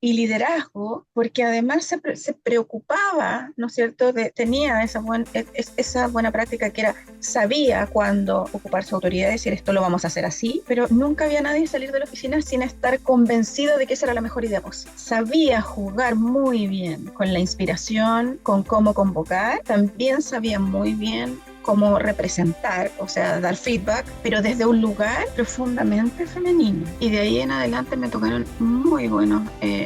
y liderazgo, porque además se preocupaba, ¿no es cierto?, tenía esa buena práctica que era, sabía cuándo ocupar su autoridad y decir esto lo vamos a hacer así, pero nunca había nadie salir de la oficina sin estar convencido de que esa era la mejor idea posible. Sabía jugar muy bien con la inspiración, con cómo convocar, también sabía muy bien cómo representar, o sea, dar feedback, pero desde un lugar profundamente femenino. Y de ahí en adelante me tocaron muy buenos,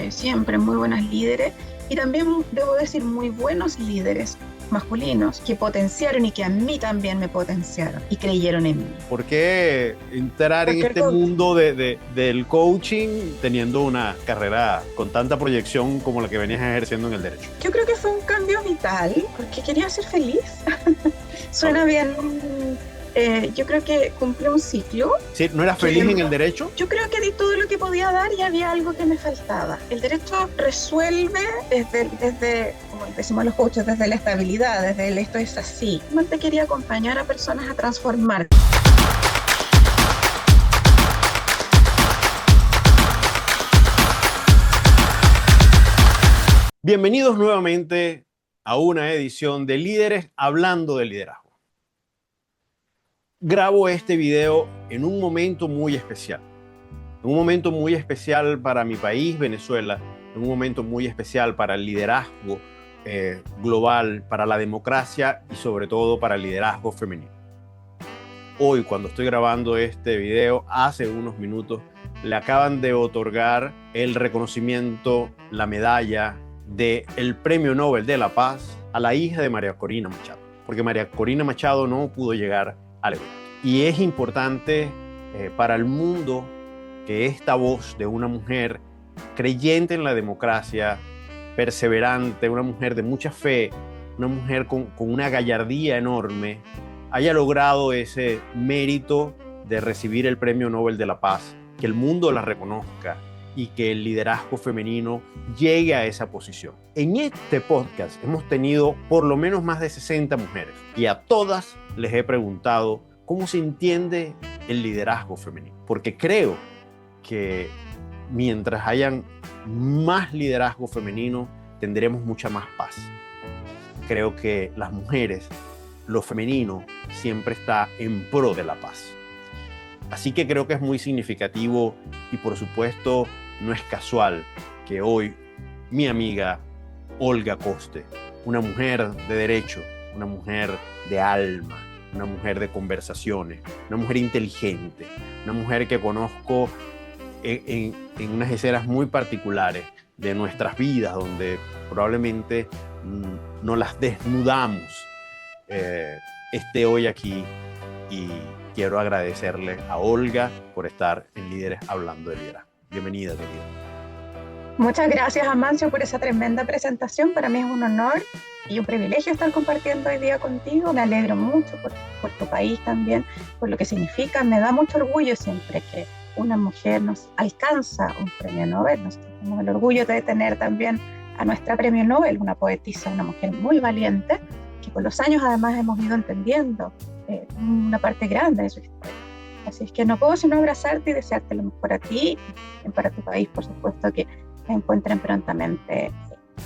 siempre muy buenas líderes, y también debo decir muy buenos líderes masculinos que potenciaron y que a mí también me potenciaron y creyeron en mí. ¿Por qué entrar en Porque este mundo del coaching teniendo una carrera con tanta proyección como la que venías ejerciendo en el derecho? yo creo que fue un cambio vital porque quería ser feliz. Suena bien. Yo creo que cumplí un ciclo. ¿Sí? ¿No eras feliz en el derecho? Yo creo que di todo lo que podía dar y había algo que me faltaba. El derecho resuelve como decimos los coaches, desde la estabilidad, desde el esto es así. Yo te quería acompañar a personas a transformar. Bienvenidos nuevamente a una edición de Líderes Hablando de Liderazgo. Grabo este video en un momento muy especial. Un momento muy especial para mi país, Venezuela. Un momento muy especial para el liderazgo global, para la democracia y sobre todo para el liderazgo femenino. Hoy, cuando estoy grabando este video, hace unos minutos, le acaban de otorgar el reconocimiento, la medalla del Premio Nobel de la Paz a la hija de María Corina Machado, porque María Corina Machado no pudo llegar al evento. Y es importante para el mundo que esta voz de una mujer creyente en la democracia, perseverante, una mujer de mucha fe, una mujer con una gallardía enorme, haya logrado ese mérito de recibir el Premio Nobel de la Paz, que el mundo la reconozca y que el liderazgo femenino llegue a esa posición. En este podcast hemos tenido por lo menos más de 60 mujeres y a todas les he preguntado cómo se entiende el liderazgo femenino, porque creo que mientras hayan más liderazgo femenino tendremos mucha más paz. Creo que las mujeres, lo femenino, siempre está en pro de la paz. Así que creo que es muy significativo y por supuesto no es casual que hoy mi amiga Olga Coste, una mujer de derecho, una mujer de alma, una mujer de conversaciones, una mujer inteligente, una mujer que conozco en unas escenas muy particulares de nuestras vidas, donde probablemente no las desnudamos, esté hoy aquí, y quiero agradecerle a Olga por estar en Líderes Hablando de Liderazgo. Bienvenida, querida. Muchas gracias, Amancio, por esa tremenda presentación. Para mí es un honor y un privilegio estar compartiendo hoy día contigo. Me alegro mucho por tu país también, por lo que significa. Me da mucho orgullo siempre que una mujer nos alcanza un premio Nobel. Nosotros tenemos el orgullo de tener también a nuestra premio Nobel, una poetisa, una mujer muy valiente, que con los años además hemos ido entendiendo una parte grande de su historia. Así es que no puedo sino abrazarte y desearte lo mejor a ti y para tu país, por supuesto, que encuentren prontamente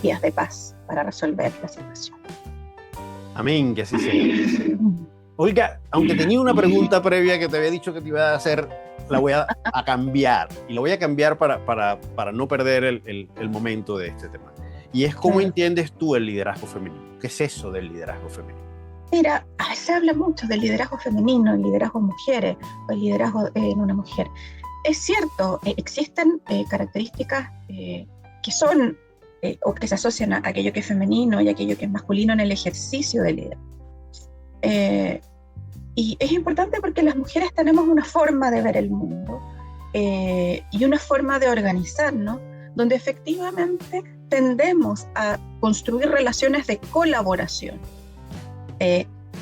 días de paz para resolver la situación. Amén, que así sea. Olga, aunque tenía una pregunta previa que te había dicho que te iba a hacer, la voy a cambiar. Y la voy a cambiar para no perder el momento de este tema. Y es cómo entiendes tú el liderazgo femenino. ¿Qué es eso del liderazgo femenino? Mira, a veces se habla mucho del liderazgo femenino, el liderazgo en mujeres, o el liderazgo en una mujer. Es cierto, existen características que son o que se asocian a aquello que es femenino y aquello que es masculino en el ejercicio del liderazgo. Y es importante porque las mujeres tenemos una forma de ver el mundo y una forma de organizarnos, donde efectivamente tendemos a construir relaciones de colaboración.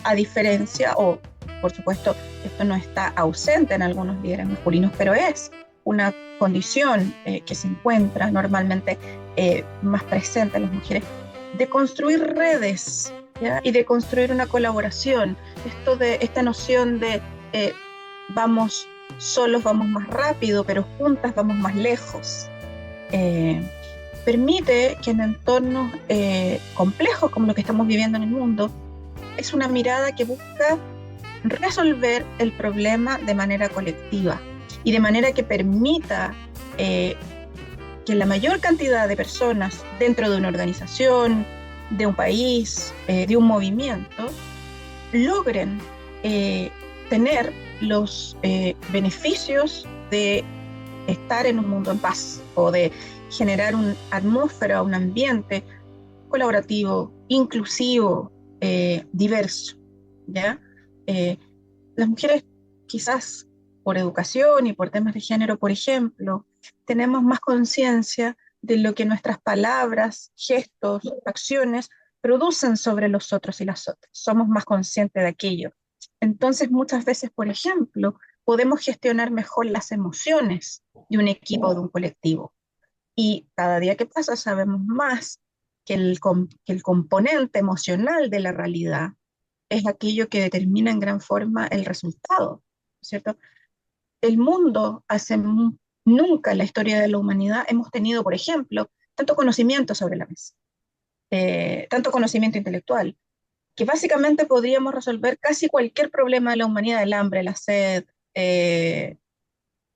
A diferencia, o por supuesto, esto no está ausente en algunos líderes masculinos, pero es una condición que se encuentra normalmente más presente en las mujeres, de construir redes, ¿ya? Y de construir una colaboración. Esta noción de vamos solos, vamos más rápido, pero juntas vamos más lejos. permite que en entornos complejos como los que estamos viviendo en el mundo, es una mirada que busca resolver el problema de manera colectiva y de manera que permita que la mayor cantidad de personas dentro de una organización, de un país, de un movimiento, logren tener los beneficios de estar en un mundo en paz o de generar una atmósfera, un ambiente colaborativo, inclusivo, diverso, ¿ya? Las mujeres quizás por educación y por temas de género, por ejemplo, tenemos más conciencia de lo que nuestras palabras, gestos, acciones producen sobre los otros y las otras. Somos más conscientes de aquello. Entonces, muchas veces, por ejemplo, podemos gestionar mejor las emociones de un equipo o de un colectivo. Y cada día que pasa sabemos más que el componente emocional de la realidad es aquello que determina en gran forma el resultado, ¿cierto? El mundo, nunca en la historia de la humanidad hemos tenido, por ejemplo, tanto conocimiento sobre la mesa, tanto conocimiento intelectual, que básicamente podríamos resolver casi cualquier problema de la humanidad, el hambre, la sed,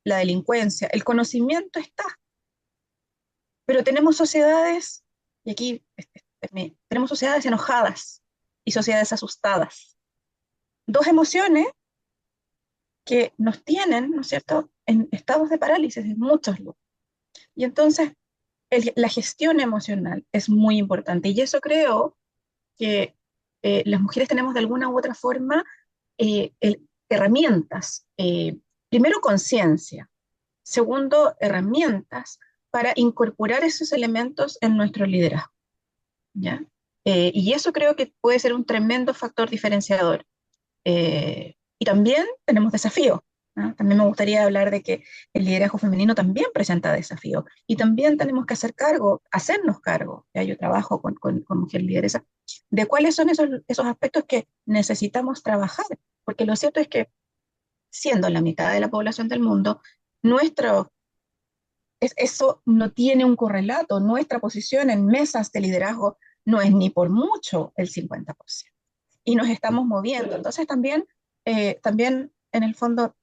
la delincuencia. El conocimiento está, pero tenemos sociedades, y aquí tenemos sociedades enojadas y sociedades asustadas. Dos emociones que nos tienen, ¿no es cierto?, en estados de parálisis en muchos lugares. Y entonces la gestión emocional es muy importante. Y eso creo que las mujeres tenemos de alguna u otra forma herramientas. Primero, conciencia. Segundo, herramientas para incorporar esos elementos en nuestro liderazgo, ¿ya? Y eso creo que puede ser un tremendo factor diferenciador. Y también tenemos desafíos, ¿no? También me gustaría hablar de que el liderazgo femenino también presenta desafíos y también tenemos que hacernos cargo, ¿ya? Yo trabajo con Mujer Lideresa, de cuáles son esos aspectos que necesitamos trabajar, porque lo cierto es que siendo la mitad de la población del mundo, eso no tiene un correlato, nuestra posición en mesas de liderazgo no es ni por mucho el 50%. Y nos estamos moviendo. Entonces también en el fondo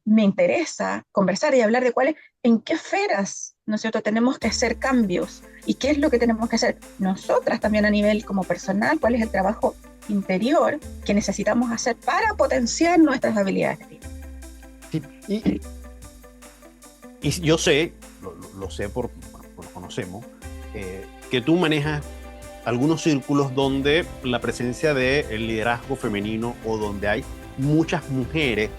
me interesa conversar y hablar de en qué esferas, ¿no es cierto?, tenemos que hacer cambios y qué es lo que tenemos que hacer nosotras también a nivel como personal, cuál es el trabajo interior que necesitamos hacer para potenciar nuestras habilidades de vida. Sí, y yo sé, lo sé porque lo conocemos, que tú manejas algunos círculos donde la presencia del liderazgo femenino o donde hay muchas mujeres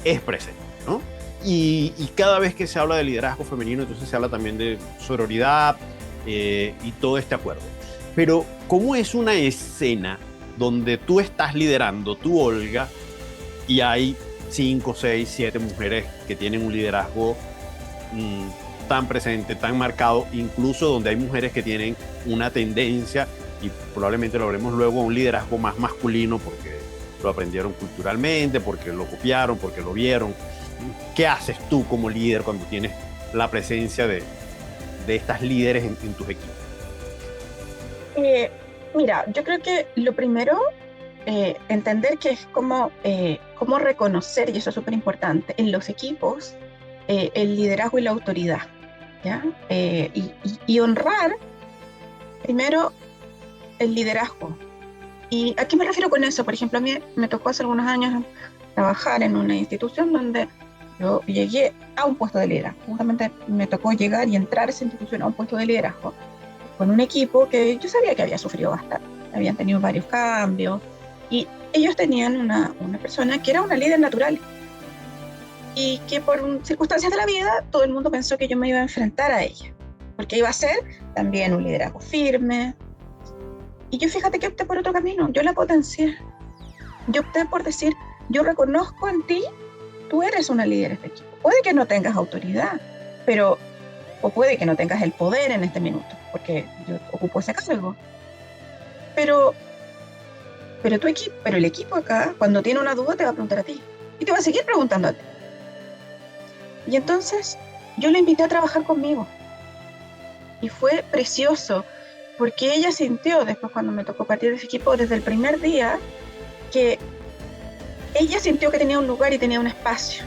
es presente, ¿no? Y cada vez que se habla de liderazgo femenino, entonces se habla también de sororidad y todo este acuerdo. Pero, ¿cómo es una escena donde tú estás liderando, tú, Olga, y hay 5, 6, 7 mujeres que tienen un liderazgo tan presente, tan marcado, incluso donde hay mujeres que tienen una tendencia, y probablemente lo veremos luego, a un liderazgo más masculino porque lo aprendieron culturalmente, porque lo copiaron, porque lo vieron? ¿Qué haces tú como líder cuando tienes la presencia de estas líderes en tus equipos? Mira, yo creo que lo primero, entender que es como reconocer, y eso es súper importante, en los equipos, el liderazgo y la autoridad, ¿ya? Y honrar primero el liderazgo. ¿Y a qué me refiero con eso? Por ejemplo, a mí me tocó hace algunos años trabajar en una institución donde yo llegué a un puesto de liderazgo. Justamente me tocó llegar y entrar a esa institución a un puesto de liderazgo con un equipo que yo sabía que había sufrido bastante. Habían tenido varios cambios y ellos tenían una persona que era una líder natural y que por circunstancias de la vida todo el mundo pensó que yo me iba a enfrentar a ella, porque iba a ser también un liderazgo firme. Y yo, fíjate que opté por otro camino, yo la potencié. Yo opté por decir, yo reconozco en ti, tú eres una líder de este equipo. Puede que no tengas autoridad, o puede que no tengas el poder en este minuto, porque yo ocupo ese cargo. Pero el equipo acá, cuando tiene una duda, te va a preguntar a ti. Y te va a seguir preguntando a ti. Y entonces, yo le invité a trabajar conmigo. Y fue precioso, porque ella sintió, después cuando me tocó partir de ese equipo, desde el primer día, que ella sintió que tenía un lugar y tenía un espacio.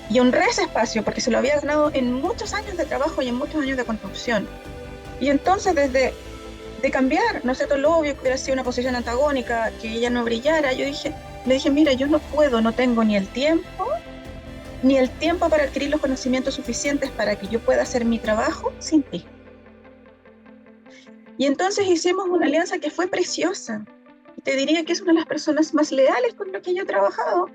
Y honré ese espacio porque se lo había ganado en muchos años de trabajo y en muchos años de construcción. Y entonces, desde de cambiar, no sé, todo lo obvio que hubiera sido una posición antagónica, que ella no brillara, le dije, mira, yo no puedo, no tengo ni el tiempo para adquirir los conocimientos suficientes para que yo pueda hacer mi trabajo sin ti. Y entonces hicimos una alianza que fue preciosa. Y te diría que es una de las personas más leales con las que yo he trabajado,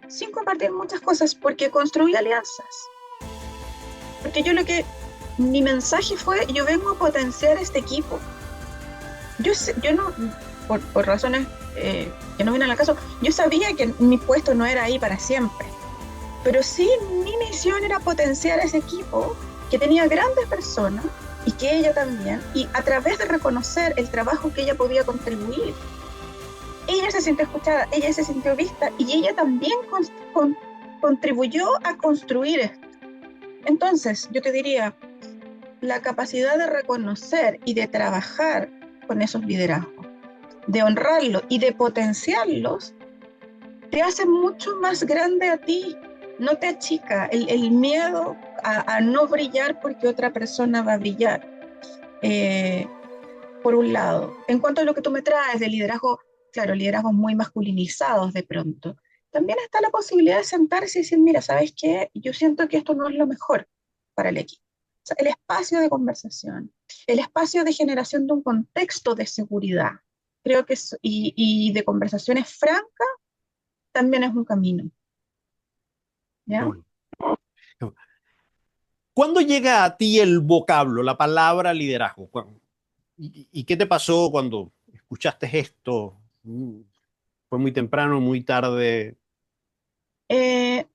sin compartir muchas cosas, porque construí alianzas. Porque mi mensaje fue, yo vengo a potenciar este equipo. Yo no, por razones que no vienen al caso, yo sabía que mi puesto no era ahí para siempre. Pero sí, mi misión era potenciar ese equipo que tenía grandes personas y que ella también, y a través de reconocer el trabajo que ella podía contribuir, ella se sintió escuchada, ella se sintió vista y ella también contribuyó a construir esto. Entonces, yo te diría, la capacidad de reconocer y de trabajar con esos liderazgos, de honrarlos y de potenciarlos, te hace mucho más grande a ti, no te achica el miedo a no brillar porque otra persona va a brillar. Por un lado, en cuanto a lo que tú me traes de liderazgo, claro, liderazgos muy masculinizados de pronto, también está la posibilidad de sentarse y decir, mira, ¿sabes qué? Yo siento que esto no es lo mejor para el equipo. O sea, el espacio de conversación, el espacio de generación de un contexto de seguridad, creo que y de conversaciones francas, también es un camino. ¿Ya? Bueno. ¿Cuándo llega a ti el vocablo, la palabra liderazgo? ¿Y qué te pasó cuando escuchaste esto? ¿Fue muy temprano, muy tarde?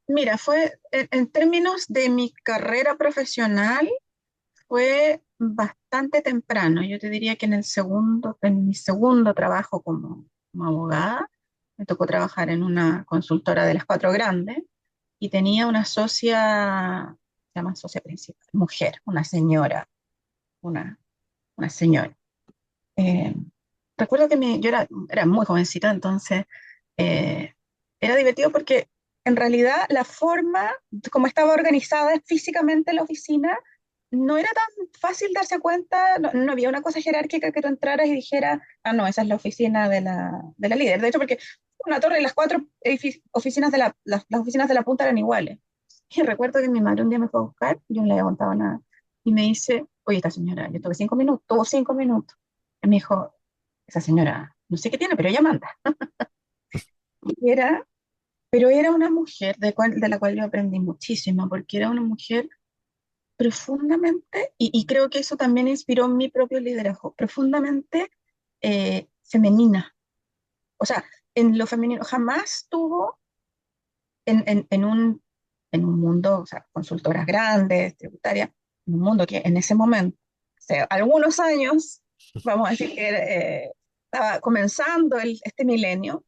Mira, fue en términos de mi carrera profesional, fue bastante temprano. Yo te diría que en mi segundo trabajo como abogada, me tocó trabajar en una consultora de las cuatro grandes y tenía una socia, se llama socia principal, mujer, una, una señora. Eh, Recuerdo que yo era muy jovencita, entonces eh, era divertido porque en realidad la forma como estaba organizada físicamente la oficina no era tan fácil darse cuenta, no había una cosa jerárquica que tú entraras y dijeras, ah, no, esa es la oficina de la líder. De hecho, porque una torre y las cuatro oficinas las oficinas de la punta eran iguales. Y recuerdo que mi madre un día me fue a buscar, yo no le había contado nada, y me dice, oye, esta señora, yo tuve 5 minutos, tuvo 5 minutos. Y me dijo, esa señora, no sé qué tiene, pero ella manda. Y pero era una mujer de la cual yo aprendí muchísimo, porque era una mujer profundamente, y creo que eso también inspiró mi propio liderazgo, profundamente femenina. O sea, en lo femenino, jamás tuvo en, en, en un, en un mundo, o sea, consultoras grandes, tributarias, en un mundo que en ese momento, hace algunos años, vamos a decir que estaba comenzando este milenio,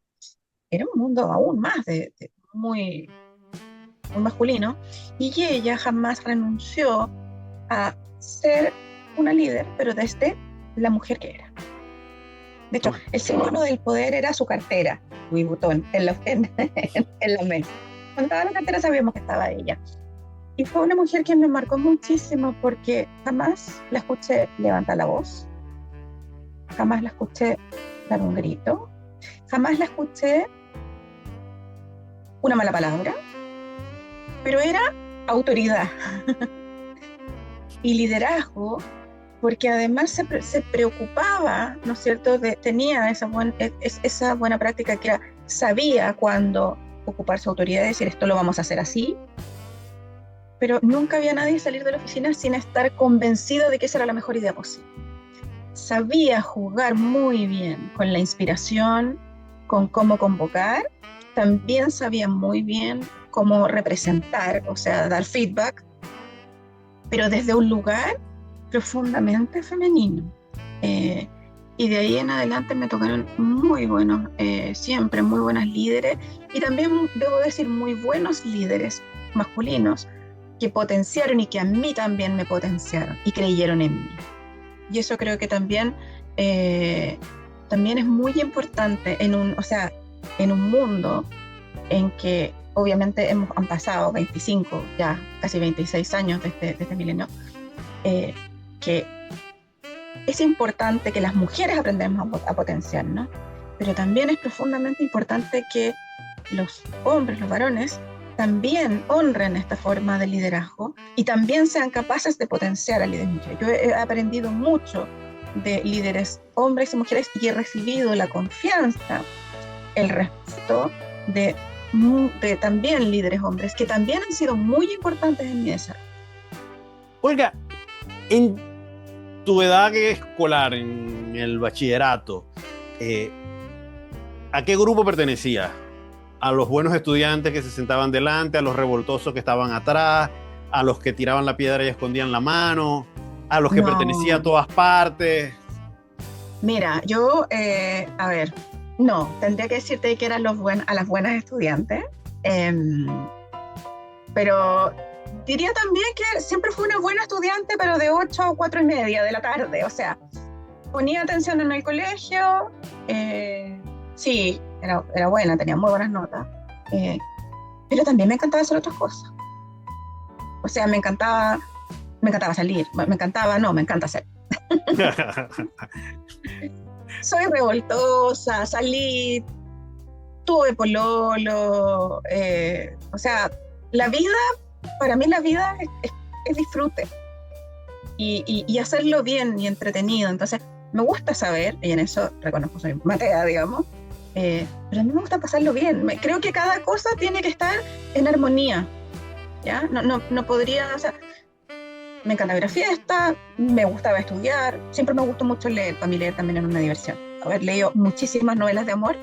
era un mundo aún más muy, muy masculino, y ella jamás renunció a ser una líder, pero desde la mujer que era. De hecho, el símbolo del poder era su cartera, Louis Vuitton, en la mesa. Cuando estaba la cartera sabíamos que estaba ella. Y fue una mujer que me marcó muchísimo porque jamás la escuché levantar la voz, jamás la escuché dar un grito, jamás la escuché una mala palabra, pero era autoridad y liderazgo, porque además se preocupaba, ¿no es cierto?, tenía esa buena práctica que era, sabía cuándo ocupar su autoridad y decir esto lo vamos a hacer así, pero nunca había nadie salir de la oficina sin estar convencido de que esa era la mejor idea posible. Sabía jugar muy bien con la inspiración, con cómo convocar, también sabía muy bien cómo representar, o sea, dar feedback, pero desde un lugar profundamente femenino. Y de ahí en adelante me tocaron muy buenos, siempre muy buenas líderes, y también debo decir muy buenos líderes masculinos, que potenciaron y que a mí también me potenciaron y creyeron en mí. Y eso creo que también, también es muy importante o sea, en un mundo en que obviamente han pasado 25, ya casi 26 años de este milenio, que es importante que las mujeres aprendamos a potenciar, ¿no? Pero también es profundamente importante que los hombres, los varones, también honren esta forma de liderazgo y también sean capaces de potenciar a líderes mujeres. Yo he aprendido mucho de líderes hombres y mujeres y he recibido la confianza, el respeto de también líderes hombres que también han sido muy importantes en mi desarrollo. Olga, en tu edad escolar, en el bachillerato, ¿a qué grupo pertenecías? ¿A los buenos estudiantes que se sentaban delante, a los revoltosos que estaban atrás, a los que tiraban la piedra y escondían la mano, a los que pertenecían a todas partes? Mira, yo, a ver, no, tendría que decirte que eran a las buenas estudiantes, pero diría también que siempre fui una buena estudiante, pero de 8 a 4 y media de la tarde, o sea, ponía atención en el colegio, sí, era buena, tenía muy buenas notas, pero también me encantaba hacer otras cosas. O sea, me encantaba salir, me encanta hacer. Soy revoltosa, salí, tuve pololo, o sea, la vida, para mí la vida es disfrute y hacerlo bien y entretenido. Entonces, me gusta saber, y en eso reconozco soy matea, digamos, pero a mí me gusta pasarlo bien. Creo que cada cosa tiene que estar en armonía, ¿ya? No podría, o sea, me encanta ir a fiesta, me gustaba estudiar, siempre me gustó mucho leer, para mí leer también era una diversión. Haber leído muchísimas novelas de amor,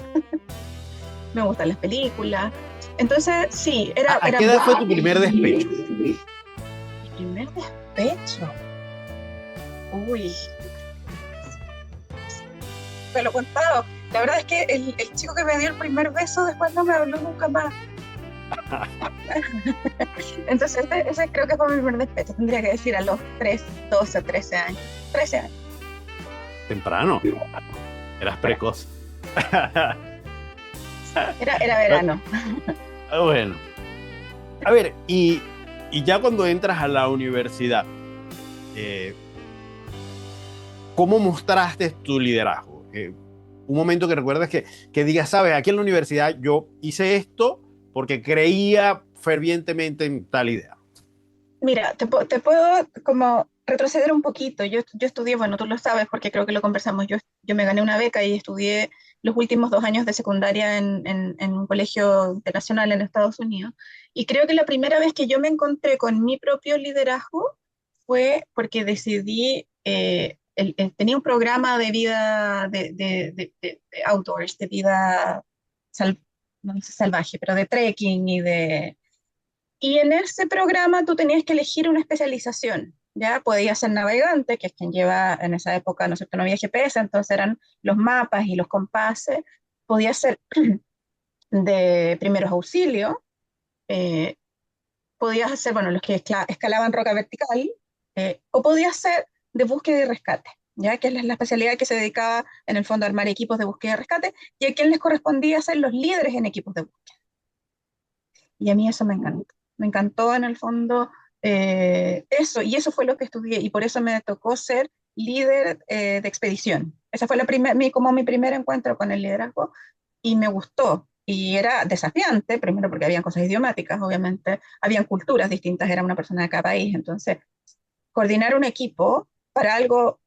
me gustan las películas, entonces sí, ¿A qué edad fue tu primer despecho? Mi primer despecho, uy, me lo he contado, la verdad es que el chico que me dio el primer beso después no me habló nunca más. Entonces ese creo que fue mi primer despecho, tendría que decir a los 12, 13 años. 13 años. Temprano, eras precoz. Era verano. Bueno, a ver, y ya cuando entras a la universidad, ¿cómo mostraste tu liderazgo? Un momento que recuerdas que digas, sabes, aquí en la universidad yo hice esto porque creía fervientemente en tal idea. Mira, te puedo como retroceder un poquito. Yo estudié, bueno, tú lo sabes porque creo que lo conversamos. Yo me gané una beca y estudié los últimos 2 años de secundaria en un colegio internacional en Estados Unidos. Y creo que la primera vez que yo me encontré con mi propio liderazgo fue porque decidí, tenía un programa de vida de outdoors, de vida sal- no sé, salvaje, pero de trekking y en ese programa tú tenías que elegir una especialización, ¿ya? Podías ser navegante, que es quien lleva en esa época, ¿no es cierto? No había GPS, entonces eran los mapas y los compases. Podías ser de primeros auxilios, eh, podías hacer, bueno, los que escalaban roca vertical, o podías ser de búsqueda y rescate, ¿ya? Que es la especialidad que se dedicaba en el fondo a armar equipos de búsqueda y rescate, y a quien les correspondía ser los líderes en equipos de búsqueda. Y a mí eso me encantó. Me encantó en el fondo eso, y eso fue lo que estudié, y por eso me tocó ser líder de expedición. Esa fue como mi primer encuentro con el liderazgo, y me gustó. Y era desafiante, primero porque habían cosas idiomáticas, obviamente, habían culturas distintas, era una persona de cada país, entonces coordinar un equipo para algo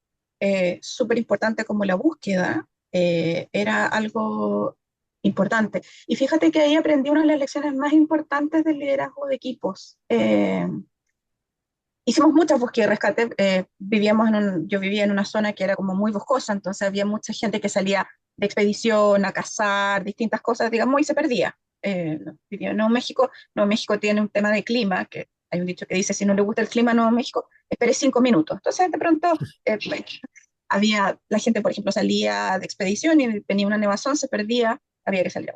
súper importante como la búsqueda era algo importante. Y fíjate que ahí aprendí una de las lecciones más importantes del liderazgo de equipos. Hicimos muchas búsquedas y rescate. Yo vivía en una zona que era como muy boscosa, entonces había mucha gente que salía de expedición a cazar, distintas cosas, digamos, y se perdía. Vivía en Nuevo México. Nuevo México tiene un tema de clima, que hay un dicho que dice, si no le gusta el clima a Nuevo México, espere 5 minutos. Entonces, de pronto, la gente, por ejemplo, salía de expedición y venía una nevazón, se perdía, había que salir.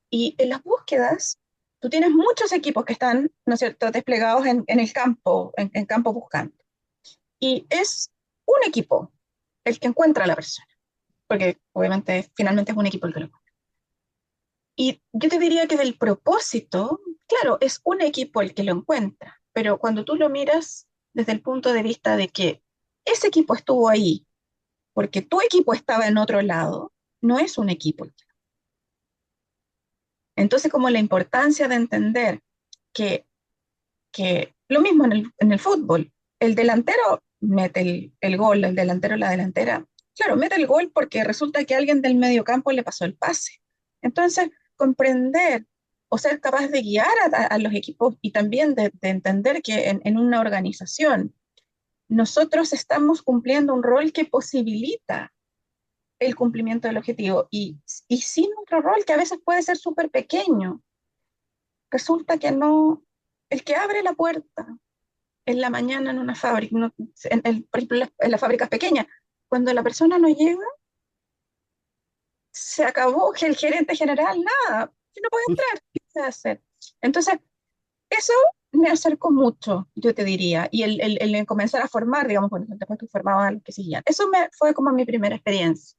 Y en las búsquedas tú tienes muchos equipos que están, ¿no es cierto?, desplegados en el campo, en campo buscando. Y es un equipo el que encuentra a la persona, porque obviamente finalmente es un equipo el que lo encuentra. Y yo te diría que del propósito, claro, es un equipo el que lo encuentra, pero cuando tú lo miras desde el punto de vista de que ese equipo estuvo ahí porque tu equipo estaba en otro lado, no es un equipo. Entonces, como la importancia de entender que, que lo mismo en el fútbol, el delantero mete el gol, el delantero la delantera, claro, mete el gol porque resulta que alguien del medio campo le pasó el pase. Entonces, comprender o ser capaz de guiar a los equipos y también de entender que en una organización nosotros estamos cumpliendo un rol que posibilita el cumplimiento del objetivo y sin otro rol que a veces puede ser súper pequeño, resulta que no, el que abre la puerta en la mañana en una fábrica, por ejemplo en las fábricas pequeñas, cuando la persona no llega, se acabó que el gerente general, nada, que no puede entrar, ¿qué se hace? Entonces, eso me acercó mucho, yo te diría, y el comenzar a formar, digamos, bueno, después tú formabas a los que seguían. Eso fue como mi primera experiencia.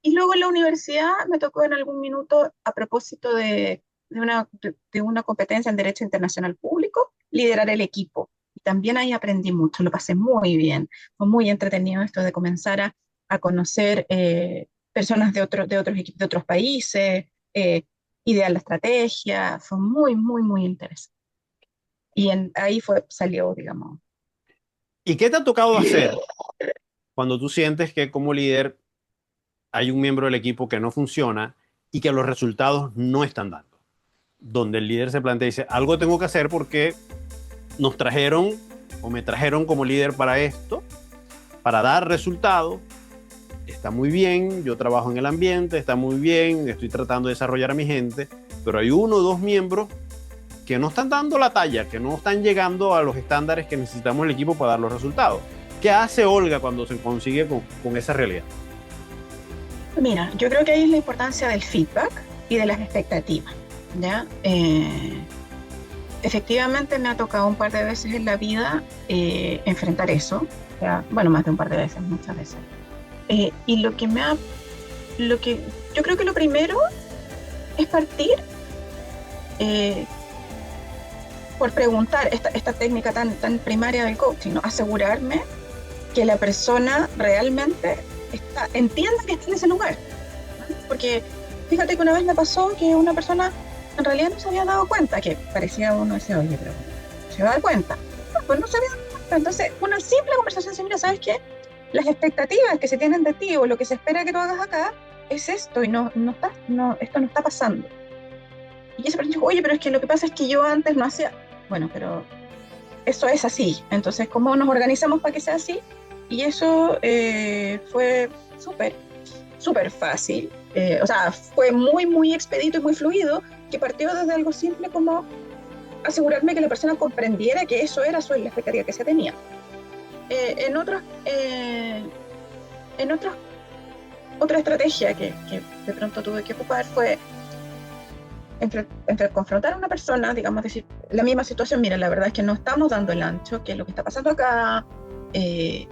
Y luego en la universidad me tocó en algún minuto, a propósito de una competencia en Derecho Internacional Público, liderar el equipo. Y también ahí aprendí mucho, lo pasé muy bien. Fue muy entretenido esto de comenzar a conocer personas de otros equipos, de otros países, idear la estrategia. Fue muy, muy, muy interesante. Y ahí salió, digamos. ¿Y qué te ha tocado hacer cuando tú sientes que como líder hay un miembro del equipo que no funciona y que los resultados no están dando? Donde el líder se plantea y dice, algo tengo que hacer porque nos trajeron o me trajeron como líder para esto, para dar resultados. Está muy bien, yo trabajo en el ambiente, está muy bien, estoy tratando de desarrollar a mi gente, pero hay uno o dos miembros que no están dando la talla, que no están llegando a los estándares que necesitamos el equipo para dar los resultados. ¿Qué hace Olga cuando se consigue con esa realidad? Mira, yo creo que ahí es la importancia del feedback y de las expectativas, ¿ya? Efectivamente me ha tocado un par de veces en la vida enfrentar eso, ya, bueno, más de un par de veces, muchas veces. Y lo que yo creo que lo primero es partir eh, por preguntar esta técnica tan primaria del coaching, ¿no? Asegurarme que la persona realmente entienda que está en ese lugar. Porque fíjate que una vez me pasó que una persona en realidad no se había dado cuenta, que parecía uno decir, oye, pero se va a dar cuenta. No, pues no se había dado cuenta. Entonces, una simple conversación sin, mira, ¿sabes qué? Las expectativas que se tienen de ti o lo que se espera que tú hagas acá es esto y esto no está pasando. Y esa persona dijo, oye, pero es que lo que pasa es que yo antes no hacía, bueno, pero eso es así. Entonces, ¿cómo nos organizamos para que sea así? Y eso fue súper, súper fácil. O sea, fue muy, muy expedito y muy fluido, que partió desde algo simple como asegurarme que la persona comprendiera que eso era la expectativa que se tenía. En otros, en otros, otra estrategia que de pronto tuve que ocupar fue entre confrontar a una persona, digamos, decir, la misma situación, mira, la verdad es que no estamos dando el ancho, qué es lo que está pasando acá, qué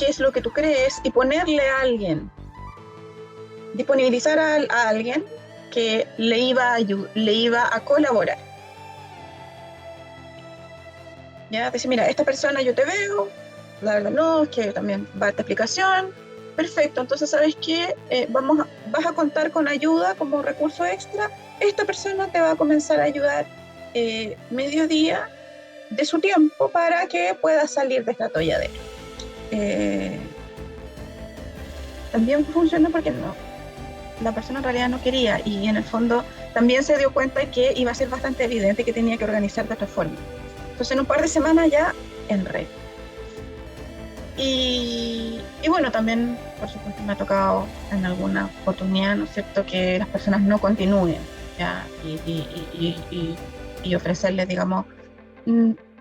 es lo que tú crees, y ponerle a alguien, disponibilizar a alguien que le iba a colaborar. Ya, decir, mira, esta persona yo te veo, la verdad no, es que también va a esta explicación, perfecto, entonces sabes que vas a contar con ayuda como recurso extra, esta persona te va a comenzar a ayudar mediodía de su tiempo para que puedas salir de esta atolladera. También funciona porque la persona en realidad no quería y en el fondo también se dio cuenta de que iba a ser bastante evidente que tenía que organizar de otra forma. Entonces en un par de semanas ya en red. Y bueno, también, por supuesto, me ha tocado en alguna oportunidad, ¿no es cierto?, que las personas no continúen, ¿ya? Y ofrecerles, digamos,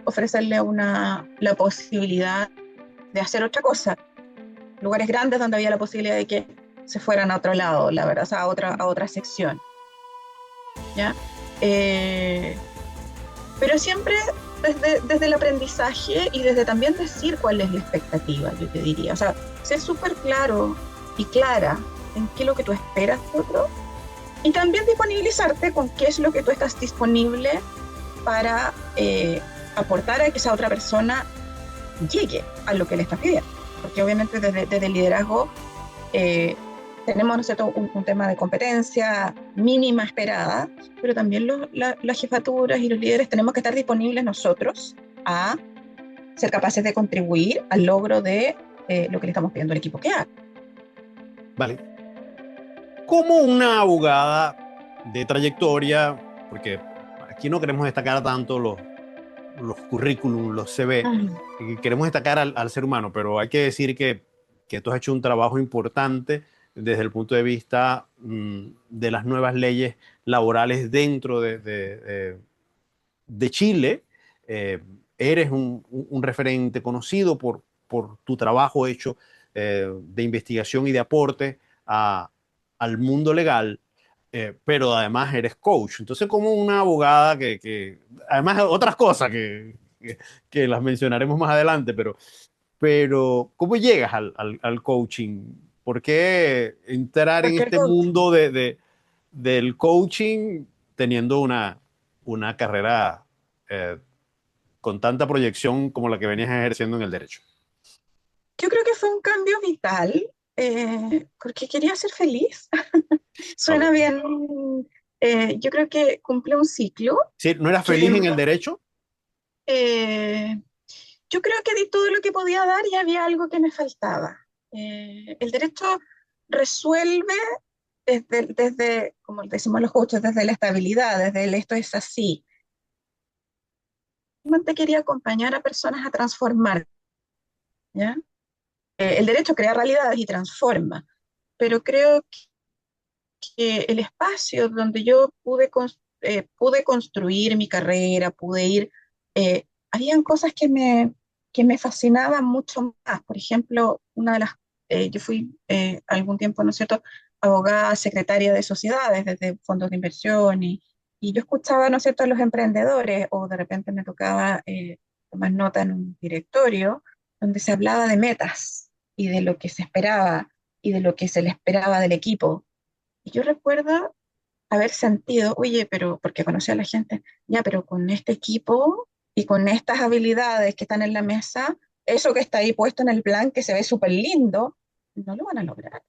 ofrecerle la posibilidad de hacer otra cosa. Lugares grandes donde había la posibilidad de que se fueran a otro lado, la verdad, o sea, a otra sección. ¿ya? Pero siempre desde el aprendizaje y desde también decir cuál es la expectativa, yo te diría. O sea, ser súper claro y clara en qué es lo que tú esperas de otro y también disponibilizarte con qué es lo que tú estás disponible para aportar a que esa otra persona llegue a lo que le estás pidiendo. Porque obviamente desde el liderazgo tenemos, ¿no es cierto?, un tema de competencia mínima esperada, pero también las jefaturas y los líderes tenemos que estar disponibles nosotros a ser capaces de contribuir al logro de lo que le estamos pidiendo al equipo que haga. Vale. Como una abogada de trayectoria, porque aquí no queremos destacar tanto los currículum, los CV, queremos destacar al ser humano, pero hay que decir que tú has hecho un trabajo importante desde el punto de vista de las nuevas leyes laborales dentro de Chile. Eres un referente conocido por tu trabajo hecho de investigación y de aporte al mundo legal, pero además eres coach. Entonces, como una abogada además otras cosas que las mencionaremos más adelante, pero ¿cómo llegas al coaching? ¿Por qué entrar en Porque el este coach, mundo del coaching teniendo una carrera con tanta proyección como la que venías ejerciendo en el derecho? yo creo que fue un cambio vital, porque quería ser feliz. Suena Okay. bien, yo creo que cumple un ciclo Sí, ¿no eras que feliz en el derecho? eh, yo creo que di todo lo que podía dar y había algo que me faltaba. El derecho resuelve como decimos los coaches, desde la estabilidad, desde el esto es así. Realmente quería acompañar a personas a transformar, ¿ya? El derecho crea realidades y transforma, pero creo que el espacio donde yo pude construir mi carrera, pude ir, habían cosas que me fascinaban mucho más. Por ejemplo, yo fui algún tiempo, ¿no es cierto?, abogada secretaria de sociedades desde fondos de inversión y yo escuchaba, ¿no es cierto?, a los emprendedores o de repente me tocaba tomar nota en un directorio donde se hablaba de metas y de lo que se esperaba y de lo que se le esperaba del equipo. Y yo recuerdo haber sentido, oye, pero porque conocí a la gente, ya, pero con este equipo y con estas habilidades que están en la mesa, eso que está ahí puesto en el plan, que se ve súper lindo, no lo van a lograr.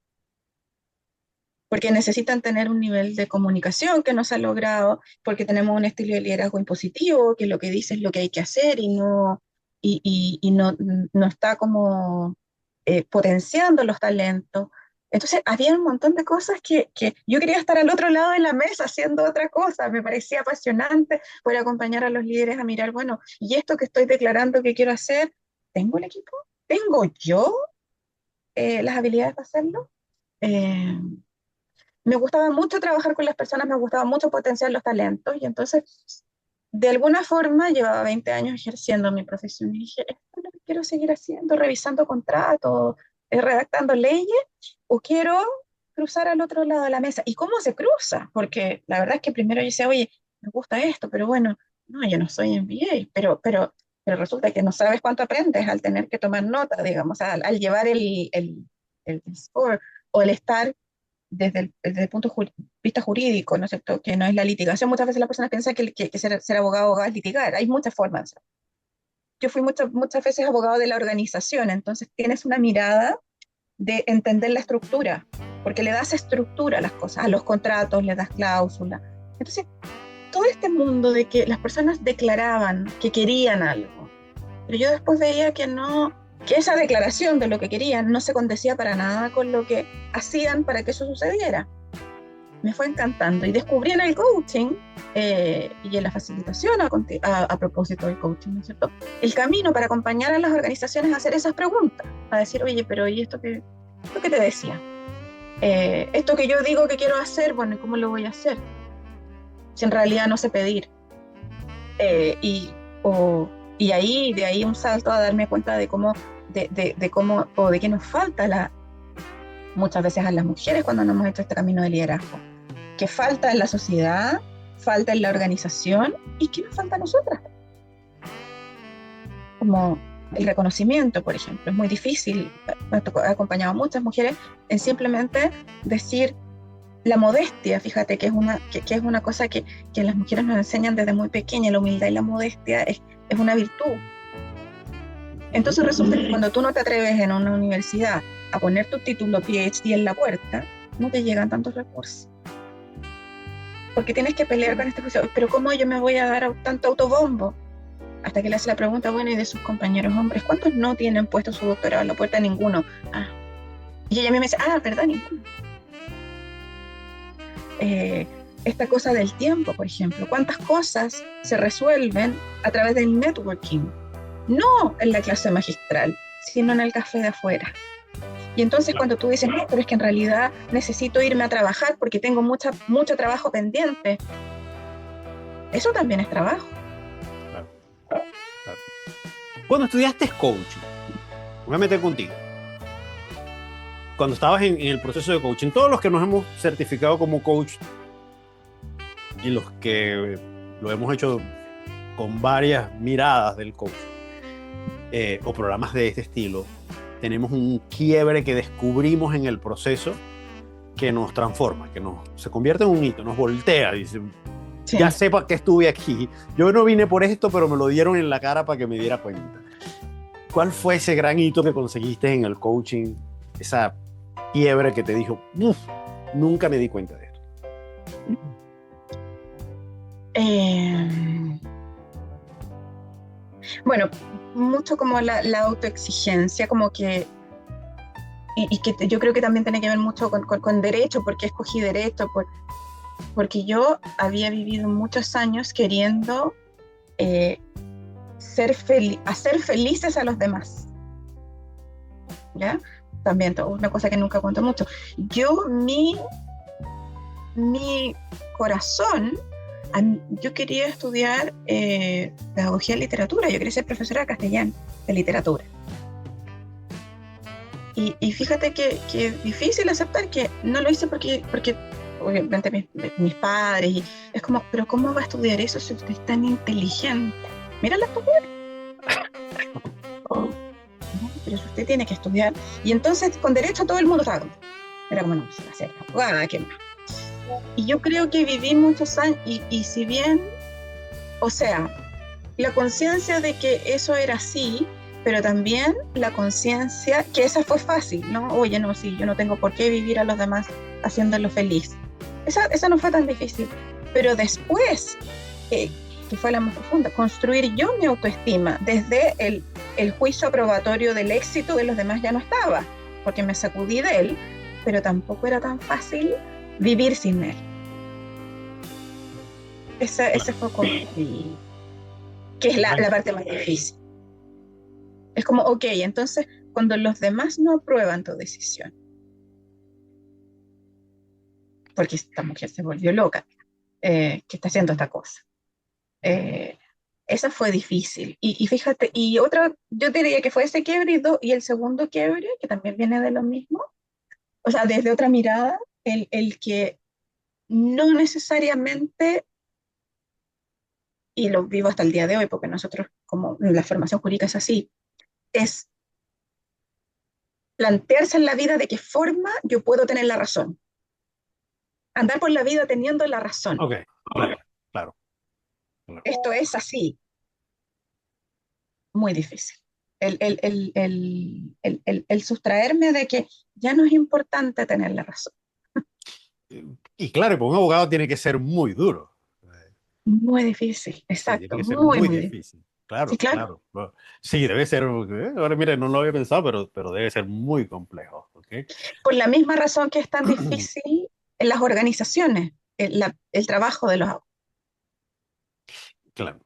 Porque necesitan tener un nivel de comunicación que no se ha logrado, porque tenemos un estilo de liderazgo impositivo, que lo que dice es lo que hay que hacer y no está como potenciando los talentos. Entonces, había un montón de cosas que yo quería estar al otro lado de la mesa haciendo otra cosa. Me parecía apasionante poder acompañar a los líderes a mirar, bueno, ¿y esto que estoy declarando que quiero hacer? ¿Tengo el equipo? ¿Tengo yo las habilidades para hacerlo? Eh, Me gustaba mucho trabajar con las personas, me gustaba mucho potenciar los talentos y entonces, de alguna forma, llevaba 20 años ejerciendo mi profesión y dije, esto es lo que quiero seguir haciendo, revisando contratos, redactando leyes, o quiero cruzar al otro lado de la mesa. ¿Y cómo se cruza? Porque la verdad es que primero yo decía, oye, me gusta esto, pero bueno, no, yo no soy MBA, pero resulta que no sabes cuánto aprendes al tener que tomar nota, digamos, al llevar el score o el estar desde el punto de vista jurídico, ¿no es cierto?, que no es la litigación. Muchas veces las personas piensan que ser abogado o abogada es litigar. Hay muchas formas. Yo fui muchas veces abogado de la organización, entonces tienes una mirada de entender la estructura, porque le das estructura a las cosas, a los contratos, le das cláusula. Entonces, todo este mundo de que las personas declaraban que querían algo, pero yo después veía que no, que esa declaración de lo que querían no se condecía para nada con lo que hacían para que eso sucediera. Me fue encantando y descubrí en el coaching y en la facilitación a propósito del coaching, ¿no es cierto?, el camino para acompañar a las organizaciones a hacer esas preguntas, a decir, oye, pero ¿y esto que te decía? Esto que yo digo que quiero hacer, bueno, ¿y cómo lo voy a hacer? Si en realidad no sé pedir. Eh, y, y ahí, de ahí un salto a darme cuenta de cómo, de cómo, o de qué nos falta muchas veces a las mujeres cuando no hemos hecho este camino de liderazgo. ¿Qué falta en la sociedad? falta en la organización y qué nos falta a nosotras. Como el reconocimiento, por ejemplo. Es muy difícil. He acompañado a muchas mujeres en simplemente decir la modestia, fíjate que es una cosa que las mujeres nos enseñan desde muy pequeña, la humildad y la modestia es una virtud. Entonces resulta que cuando tú no te atreves en una universidad a poner tu título PhD en la puerta, no te llegan tantos recursos. Porque tienes que pelear con este juicio. Pero ¿cómo yo me voy a dar tanto autobombo? Hasta que le hace la pregunta, bueno, y de sus compañeros hombres, ¿cuántos no tienen puesto su doctorado en la puerta? Ninguno. Ah. Y ella a mí me dice, ¿verdad? Ninguno. Esta cosa del tiempo, por ejemplo, ¿cuántas cosas se resuelven a través del networking? No en la clase magistral, sino en el café de afuera. Y entonces cuando tú dices, no, pero es que en realidad necesito irme a trabajar porque tengo mucho trabajo pendiente, eso también es trabajo. Claro, claro. Cuando estudiaste coaching, voy a meter contigo. Cuando estabas en el proceso de coaching, todos los que nos hemos certificado como coach y los que lo hemos hecho con varias miradas del coach o programas de este estilo, tenemos un quiebre que descubrimos en el proceso que nos transforma, que se convierte en un hito, nos voltea, dice, sí. Ya sepa que estuve aquí, yo no vine por esto, pero me lo dieron en la cara para que me diera cuenta. ¿Cuál fue ese gran hito que conseguiste en el coaching? Esa quiebre que te dijo, nunca me di cuenta de esto. Bueno, mucho como la autoexigencia, como que y que yo creo que también tiene que ver mucho con derecho, porque escogí derecho, porque yo había vivido muchos años queriendo hacer felices a los demás, ¿ya? También una cosa que nunca cuento mucho. Mi corazón, yo quería estudiar pedagogía y literatura, yo quería ser profesora de castellano, de literatura. Y fíjate que es difícil aceptar que no lo hice porque obviamente mis padres, y es como, pero ¿cómo va a estudiar eso si usted es tan inteligente? Mira la mujeres. No, pero si usted tiene que estudiar. Y entonces con derecho todo el mundo estaba contento. Era como, no, se va a hacer abogada, ¿qué más? Y yo creo que viví muchos años, y si bien, o sea, la conciencia de que eso era así, pero también la conciencia que esa fue fácil, ¿no? Oye, no, sí, yo no tengo por qué vivir a los demás haciéndolos feliz. Esa no fue tan difícil. Pero después, que fue la más profunda, construir yo mi autoestima desde el juicio aprobatorio del éxito de los demás ya no estaba, porque me sacudí de él, pero tampoco era tan fácil vivir sin él. Ese fue como que es la parte más difícil. Es como, ok, entonces, cuando los demás no aprueban tu decisión, porque esta mujer se volvió loca, que está haciendo esta cosa. Esa fue difícil. Y fíjate, y otra, yo diría que fue ese quiebre y el segundo quiebre, que también viene de lo mismo, o sea, desde otra mirada, el que no necesariamente, y lo vivo hasta el día de hoy, porque nosotros, como la formación jurídica es así, es plantearse en la vida de qué forma yo puedo tener la razón. Andar por la vida teniendo la razón. Ok, claro. Esto es así. Muy difícil. El sustraerme de que ya no es importante tener la razón. Y claro, pues un abogado tiene que ser muy duro. Muy difícil, exacto. Sí, tiene que ser muy difícil. Claro, sí, claro. Sí, debe ser. Ahora, mire, no lo había pensado, pero debe ser muy complejo. ¿Okay? Por la misma razón que es tan difícil en las organizaciones, el trabajo de los abogados. Claro.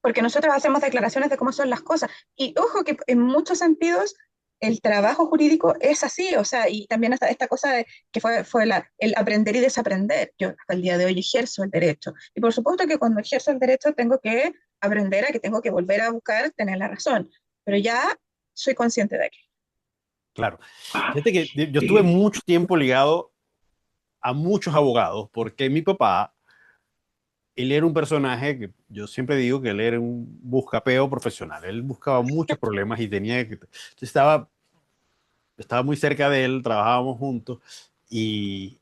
Porque nosotros hacemos declaraciones de cómo son las cosas. Y ojo que en muchos sentidos el trabajo jurídico es así, o sea, y también esta cosa que fue el aprender y desaprender. Yo hasta el día de hoy ejerzo el derecho. Y por supuesto que cuando ejerzo el derecho tengo que aprender a que tengo que volver a buscar tener la razón. Pero ya soy consciente de aquello. Claro. Fíjate que yo estuve mucho tiempo ligado a muchos abogados porque mi papá él era un personaje que yo siempre digo que él era un buscapeo profesional. Él buscaba muchos problemas y tenía que... Yo estaba muy cerca de él, trabajábamos juntos y,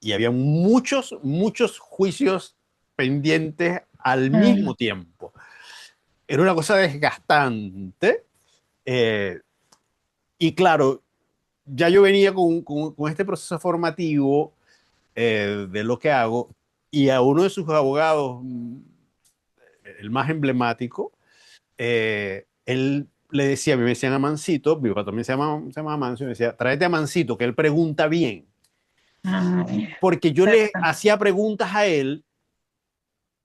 y había muchos juicios pendientes al Mm, mismo tiempo. Era una cosa desgastante. eh, y claro, ya yo venía con este proceso formativo de lo que hago y a uno de sus abogados, el más emblemático, él le decía, a mí me decían a Mancito, mi papá también se llama Mancio, me decía, tráete a Mancito, que él pregunta bien, porque yo le perfecto. hacía preguntas a él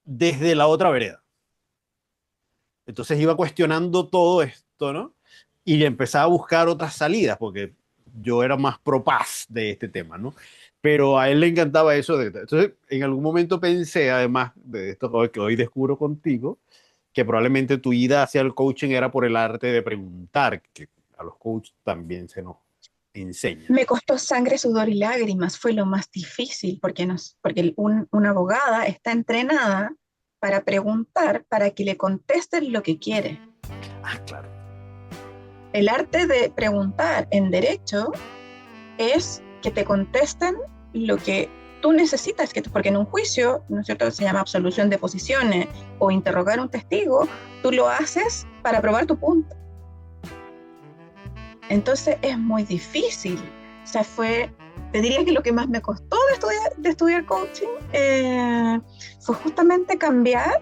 desde la otra vereda. Entonces iba cuestionando todo esto, ¿no? Y le empezaba a buscar otras salidas, porque yo era más pro paz de este tema, ¿no? Pero a él le encantaba eso. Entonces, en algún momento pensé, además de esto que hoy descubro contigo, que probablemente tu ida hacia el coaching era por el arte de preguntar, que a los coaches también se nos enseña. Me costó sangre, sudor y lágrimas, fue lo más difícil, porque una abogada está entrenada para preguntar, para que le contesten lo que quiere. Ah, claro. El arte de preguntar en derecho es que te contesten lo que tú necesitas, porque en un juicio, ¿no es cierto?, se llama absolución de posiciones o interrogar a un testigo, tú lo haces para probar tu punto. Entonces es muy difícil. O sea, te diría que lo que más me costó de estudiar coaching fue justamente cambiar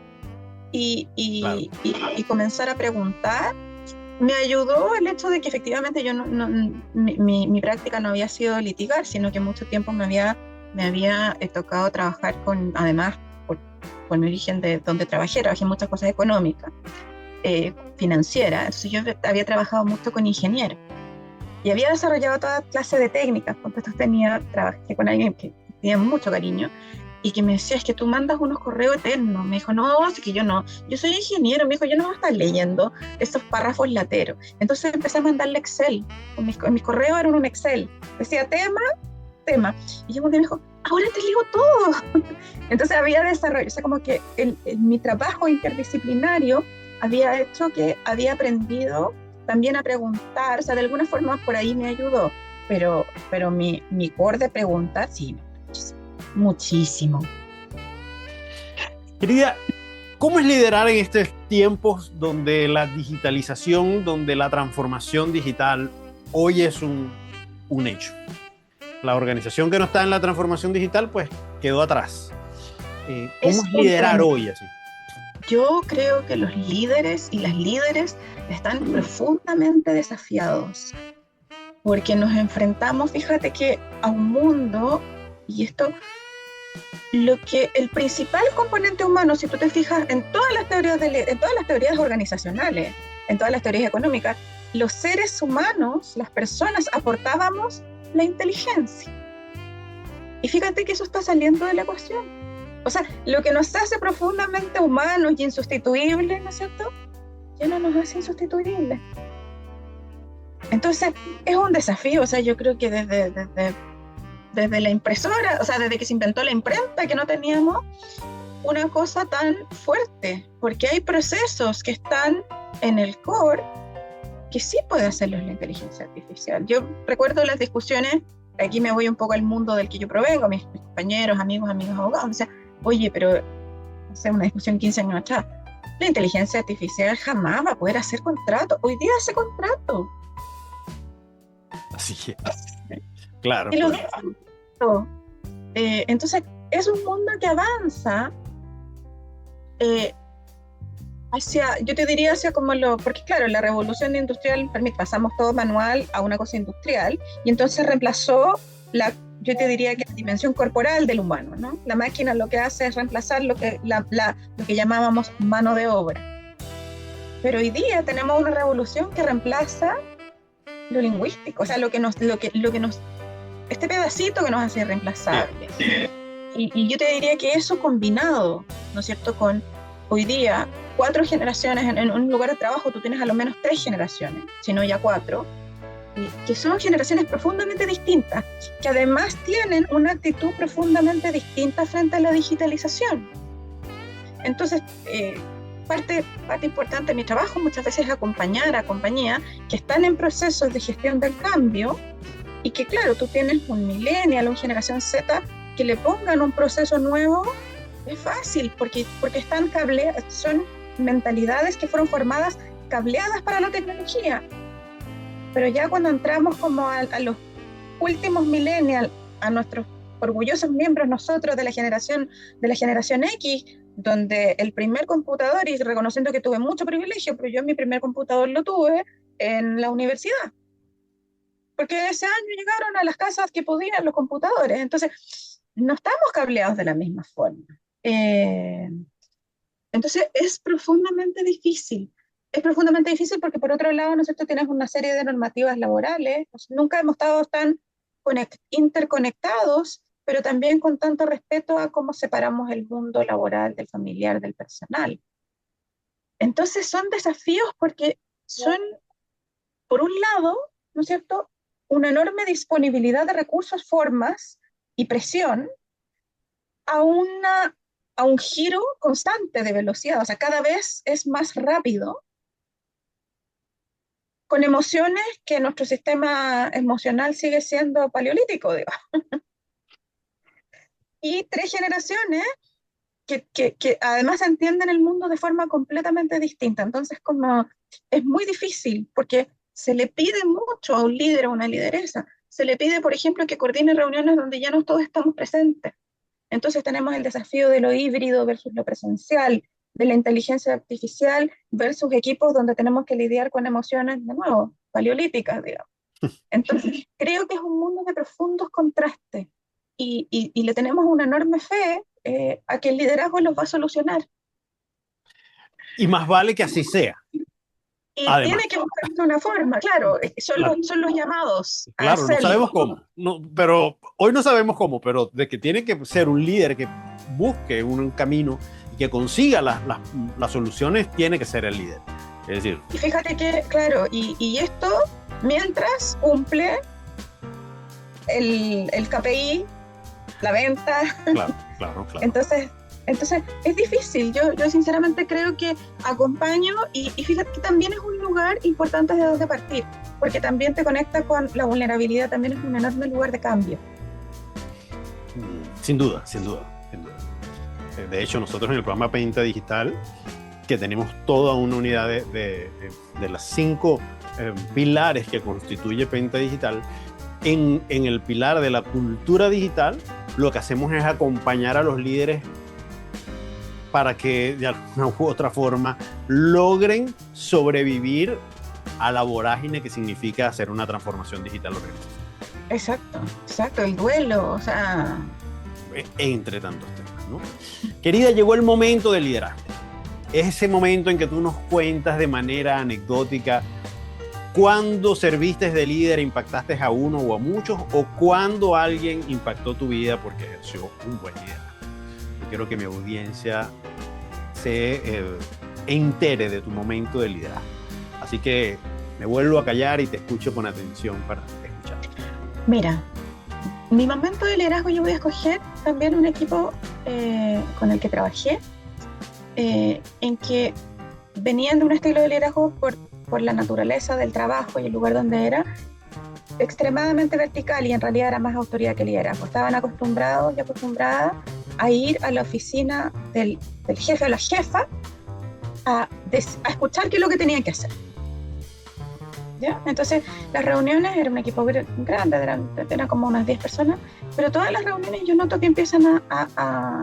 y, Claro. y, y, y comenzar a preguntar. Me ayudó el hecho de que efectivamente mi práctica no había sido litigar, sino que mucho tiempo me había tocado trabajar además, por mi origen de donde trabajé en muchas cosas económicas, financieras. Entonces yo había trabajado mucho con ingenieros y había desarrollado toda clase de técnicas. Trabajé con alguien que tenía mucho cariño y que me decía, es que tú mandas unos correos eternos. Me dijo, no, es que yo soy ingeniero. Me dijo, yo no voy a estar leyendo esos párrafos lateros. Entonces empecé a mandarle Excel. Mis correos eran un Excel. Decía tema. Y yo me dijo, ahora te leo todo. Entonces había desarrollado, o sea, como que mi trabajo interdisciplinario había hecho que había aprendido también a preguntar. O sea, de alguna forma por ahí me ayudó. Pero mi core de preguntas, sí, muchísimo. Querida, ¿cómo es liderar en estos tiempos donde la digitalización, donde la transformación digital hoy es un hecho? La organización que no está en la transformación digital, pues quedó atrás. ¿Cómo Es es un liderar tema. hoy así? Yo creo que los líderes y las líderes están profundamente desafiados porque nos enfrentamos, fíjate que a un mundo, y esto, el principal componente humano, si tú te fijas en todas las teorías organizacionales, en todas las teorías económicas, los seres humanos, las personas, aportábamos la inteligencia. Y fíjate que eso está saliendo de la ecuación. O sea, lo que nos hace profundamente humanos y insustituibles, ¿no es cierto?, ya no nos hace insustituibles. Entonces, es un desafío. O sea, yo creo que desde la impresora, o sea, desde que se inventó la imprenta, que no teníamos una cosa tan fuerte, porque hay procesos que están en el core que sí puede hacerlos la inteligencia artificial. Yo recuerdo las discusiones, aquí me voy un poco al mundo del que yo provengo, mis compañeros, amigos abogados, o sea, oye, pero, o sea, una discusión 15 años atrás, la inteligencia artificial jamás va a poder hacer contrato. Hoy día hace contrato. Así es. Claro. Y lo entonces, es un mundo que avanza yo te diría hacia porque claro, la revolución industrial, pasamos todo manual a una cosa industrial, y entonces reemplazó yo te diría que la dimensión corporal del humano, ¿no? La máquina lo que hace es reemplazar lo que llamábamos mano de obra. Pero hoy día tenemos una revolución que reemplaza lo lingüístico, o sea, este pedacito que nos hace reemplazables. Y yo te diría que eso combinado, ¿no es cierto?, con hoy día 4 generaciones en un lugar de trabajo, tú tienes a lo menos 3 generaciones, si no ya 4, que son generaciones profundamente distintas, que además tienen una actitud profundamente distinta frente a la digitalización. Entonces, parte importante de mi trabajo muchas veces es acompañar a compañías que están en procesos de gestión del cambio y que, claro, tú tienes un millennial, una generación Z, que le pongan un proceso nuevo, es fácil, porque están son mentalidades que fueron formadas, cableadas para la tecnología. Pero ya cuando entramos como a los últimos millennials, a nuestros orgullosos miembros nosotros de la generación X, donde el primer computador, y reconociendo que tuve mucho privilegio, pero yo mi primer computador lo tuve en la universidad, porque ese año llegaron a las casas que podían los computadores, entonces no estamos cableados de la misma forma. Entonces es profundamente difícil. Es profundamente difícil porque por otro lado, ¿no es cierto?, tienes una serie de normativas laborales, nunca hemos estado tan interconectados, pero también con tanto respeto a cómo separamos el mundo laboral del familiar, del personal. Entonces son desafíos porque son, por un lado, ¿no es cierto?, una enorme disponibilidad de recursos, formas y presión a un giro constante de velocidad, o sea, cada vez es más rápido, con emociones que nuestro sistema emocional sigue siendo paleolítico, digamos. Y 3 generaciones que además entienden el mundo de forma completamente distinta. Entonces, como es muy difícil, porque se le pide mucho a un líder o una lideresa. Se le pide, por ejemplo, que coordine reuniones donde ya no todos estamos presentes. Entonces tenemos el desafío de lo híbrido versus lo presencial, de la inteligencia artificial versus equipos donde tenemos que lidiar con emociones, de nuevo, paleolíticas, digamos. Entonces, creo que es un mundo de profundos contrastes y le tenemos una enorme fe a que el liderazgo los va a solucionar. Y más vale que así sea. Y Además, tiene que buscarse una forma, claro, son los llamados a claro, no hacerlo. sabemos cómo, pero hoy no sabemos cómo, pero de que tiene que ser un líder que busque un camino y que consiga las soluciones, tiene que ser el líder. Es decir, y fíjate que, claro, y esto mientras cumple el KPI, la venta. Claro. Entonces es difícil. Yo sinceramente creo que acompaño y fíjate que también es un lugar importante de donde partir, porque también te conecta con la vulnerabilidad, también es un enorme lugar de cambio. Sin duda. De hecho, nosotros en el programa Penta Digital, que tenemos toda una unidad de las 5 pilares que constituye Penta Digital, en el pilar de la cultura digital, lo que hacemos es acompañar a los líderes para que de alguna u otra forma logren sobrevivir a la vorágine que significa hacer una transformación digital organizacional. Exacto, el duelo, o sea... Entre tantos temas, ¿no? Querida, llegó el momento del liderazgo. Es ese momento en que tú nos cuentas de manera anecdótica cuándo serviste de líder, impactaste a uno o a muchos, o cuándo alguien impactó tu vida porque ejerció un buen liderazgo. Yo quiero que mi audiencia se entere de tu momento de liderazgo. Así que me vuelvo a callar y te escucho con atención para escuchar. Mira, mi momento de liderazgo, yo voy a escoger también un equipo con el que trabajé, en que venían de un estilo de liderazgo por la naturaleza del trabajo y el lugar donde era, extremadamente vertical, y en realidad era más autoridad que liderazgo. Estaban acostumbrados y acostumbradas a ir a la oficina del jefe o la jefa a escuchar qué es lo que tenían que hacer. ¿Ya? Entonces las reuniones, era un equipo grande, eran como unas 10 personas, pero todas las reuniones yo noto que empiezan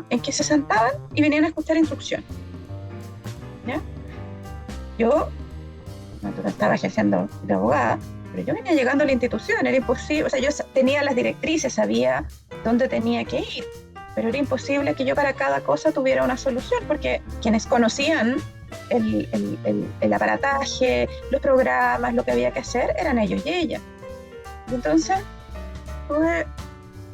en que se sentaban y venían a escuchar instrucciones. ¿Ya? Yo estaba ejerciendo de abogada, pero yo venía llegando a la institución, era imposible, o sea, yo tenía las directrices, sabía dónde tenía que ir, pero era imposible que yo para cada cosa tuviera una solución, porque quienes conocían el aparataje, los programas, lo que había que hacer, eran ellos y ellas. Y entonces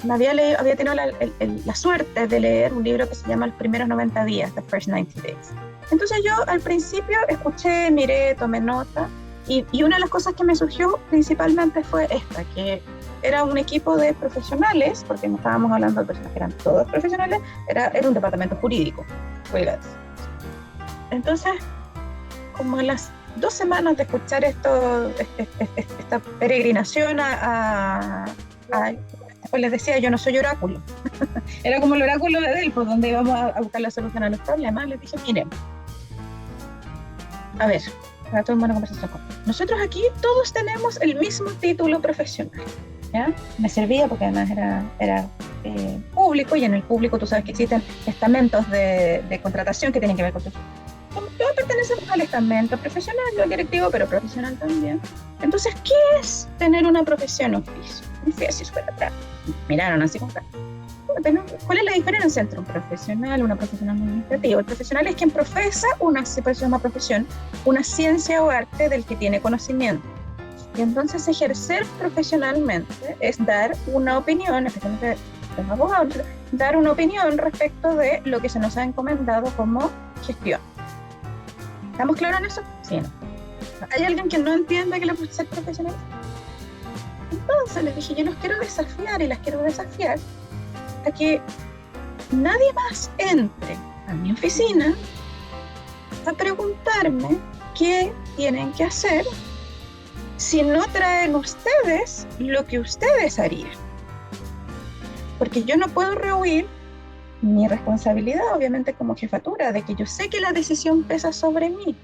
había tenido la suerte de leer un libro que se llama Los primeros 90 días, The First 90 Days. Entonces yo al principio escuché, miré, tomé nota, y una de las cosas que me surgió principalmente fue esta, que era un equipo de profesionales, porque no estábamos hablando de personas que eran todos profesionales, era un departamento jurídico, Entonces, como a las 2 semanas de escuchar esta peregrinación pues les decía, yo no soy oráculo. Era como el oráculo de Delfos, donde íbamos a buscar la solución a los problemas. Les dije, miren, a ver, para todo el mundo conversación con nosotros aquí todos tenemos el mismo título profesional, ¿ya? Me servía porque además era público, y en el público tú sabes que existen estamentos de contratación que tienen que ver con tu... Todos pertenecemos al estamento profesional, no directivo, pero profesional también. Entonces, ¿qué es tener una profesión oficio? Sí, así fuera atrás. Miraron así como... ¿Cuál es la diferencia entre un profesional y una profesional administrativa? El profesional es quien profesa una profesión, una ciencia o arte del que tiene conocimiento. Y entonces ejercer profesionalmente es dar una opinión, especialmente los abogados, dar una opinión respecto de lo que se nos ha encomendado como gestión. ¿Estamos claros en eso? Sí, no. ¿Hay alguien que no entienda que le puede ser profesional? Entonces les dije, yo los quiero desafiar y las quiero desafiar a que nadie más entre a mi oficina a preguntarme qué tienen que hacer si no traen ustedes lo que ustedes harían. Porque yo no puedo rehuir mi responsabilidad, obviamente, como jefatura, de que yo sé que la decisión pesa sobre mí.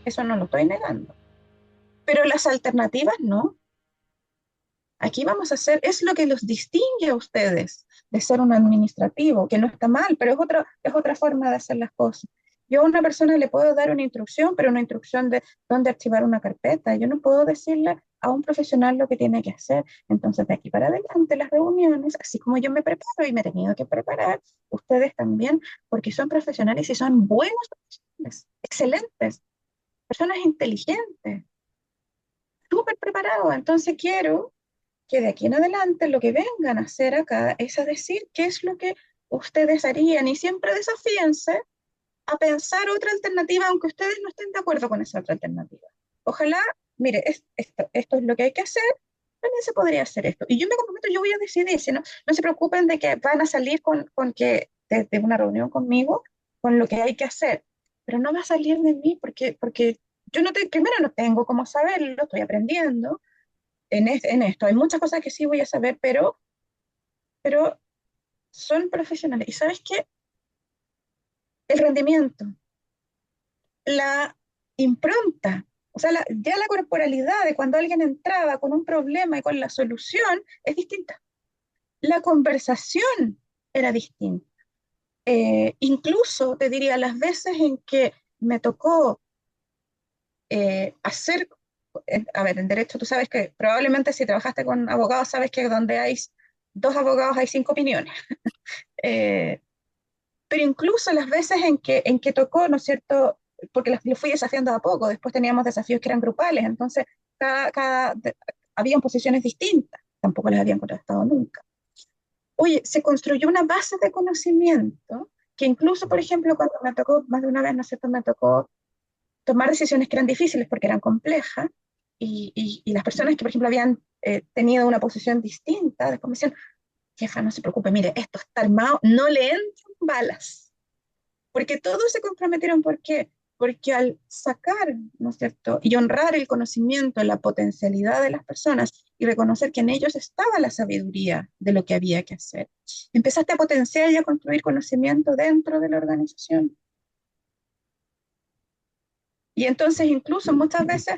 Eso no lo estoy negando. Pero las alternativas no. Aquí vamos a hacer, es lo que los distingue a ustedes de ser un administrativo, que no está mal, pero es otra forma de hacer las cosas. Yo a una persona le puedo dar una instrucción, pero una instrucción de dónde archivar una carpeta. Yo no puedo decirle a un profesional lo que tiene que hacer. Entonces, de aquí para adelante, las reuniones, así como yo me preparo y me he tenido que preparar, ustedes también, porque son profesionales y son buenos profesionales, excelentes, personas inteligentes, súper preparados. Entonces, quiero que de aquí en adelante lo que vengan a hacer acá es a decir qué es lo que ustedes harían, y siempre desafíense a pensar otra alternativa, aunque ustedes no estén de acuerdo con esa otra alternativa. Ojalá, mire, esto es lo que hay que hacer, también se podría hacer esto. Y yo me comprometo, yo voy a decidir, si no, no se preocupen de que van a salir con que desde una reunión conmigo, con lo que hay que hacer, pero no va a salir de mí porque yo primero no tengo cómo saberlo, estoy aprendiendo en esto. Hay muchas cosas que sí voy a saber, pero son profesionales. ¿Y sabes qué? El rendimiento, la impronta, o sea, ya la corporalidad de cuando alguien entraba con un problema y con la solución es distinta. La conversación era distinta. Incluso te diría, las veces en que me tocó hacer, a ver, en derecho tú sabes que probablemente si trabajaste con abogados sabes que donde hay 2 abogados hay 5 opiniones. Eh, pero incluso las veces en que tocó, ¿no es cierto? Porque lo fui desafiando a poco, después teníamos desafíos que eran grupales, entonces habían posiciones distintas, tampoco las habían contrastado nunca. Oye, se construyó una base de conocimiento que incluso, por ejemplo, cuando me tocó, más de una vez, ¿no es cierto?, me tocó tomar decisiones que eran difíciles porque eran complejas, y las personas que, por ejemplo, habían tenido una posición distinta, después me decían, jefa, no se preocupe, mire, esto está armado, no le entran balas. Porque todos se comprometieron, ¿por qué? Porque al sacar, ¿no es cierto?, y honrar el conocimiento, la potencialidad de las personas y reconocer que en ellos estaba la sabiduría de lo que había que hacer, empezaste a potenciar y a construir conocimiento dentro de la organización. Y entonces incluso muchas veces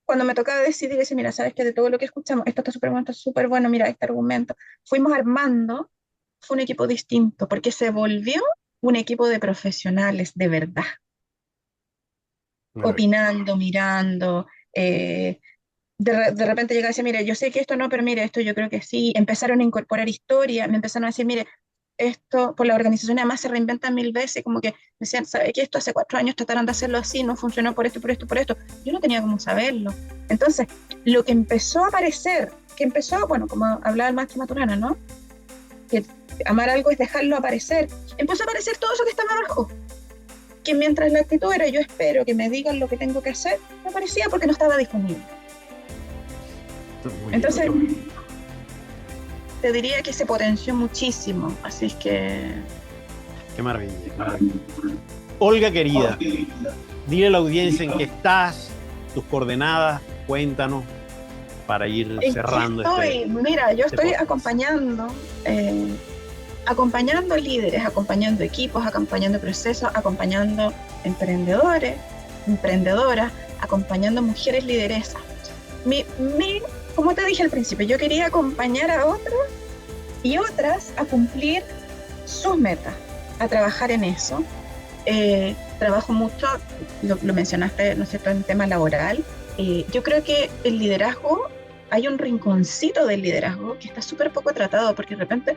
cuando me tocaba decidir, decir, mira, sabes que de todo lo que escuchamos, esto está súper bueno, mira, este argumento, fuimos armando, fue un equipo distinto, porque se volvió un equipo de profesionales de verdad, opinando, mirando, de repente llegaba y decía, mire, yo sé que esto no, pero mire, esto yo creo que sí. Empezaron a incorporar historia, me empezaron a decir, mire, esto, por la organización además se reinventan 1000 veces, como que decían, ¿sabe que esto hace 4 años trataron de hacerlo así, no funcionó por esto, por esto, por esto? Yo no tenía cómo saberlo. Entonces, lo que empezó a aparecer, bueno, como hablaba el maestro Maturana, ¿no? Que amar algo es dejarlo aparecer. Empezó a aparecer todo eso que estaba abajo. Que mientras la actitud era yo espero que me digan lo que tengo que hacer, no aparecía porque no estaba disponible. Entonces, te diría que se potenció muchísimo, así es que... Qué maravilla, qué maravilla. Olga querida, dile a la audiencia en qué estás, tus coordenadas, cuéntanos para ir cerrando Mira, yo estoy podcast. acompañando líderes, acompañando equipos, acompañando procesos, acompañando emprendedores, emprendedoras, acompañando mujeres lideresas. Como te dije al principio, yo quería acompañar a otros y otras a cumplir sus metas, a trabajar en eso. Trabajo mucho, lo mencionaste, ¿no es cierto?, en tema laboral. Yo creo que el liderazgo, hay un rinconcito del liderazgo que está súper poco tratado, porque de repente,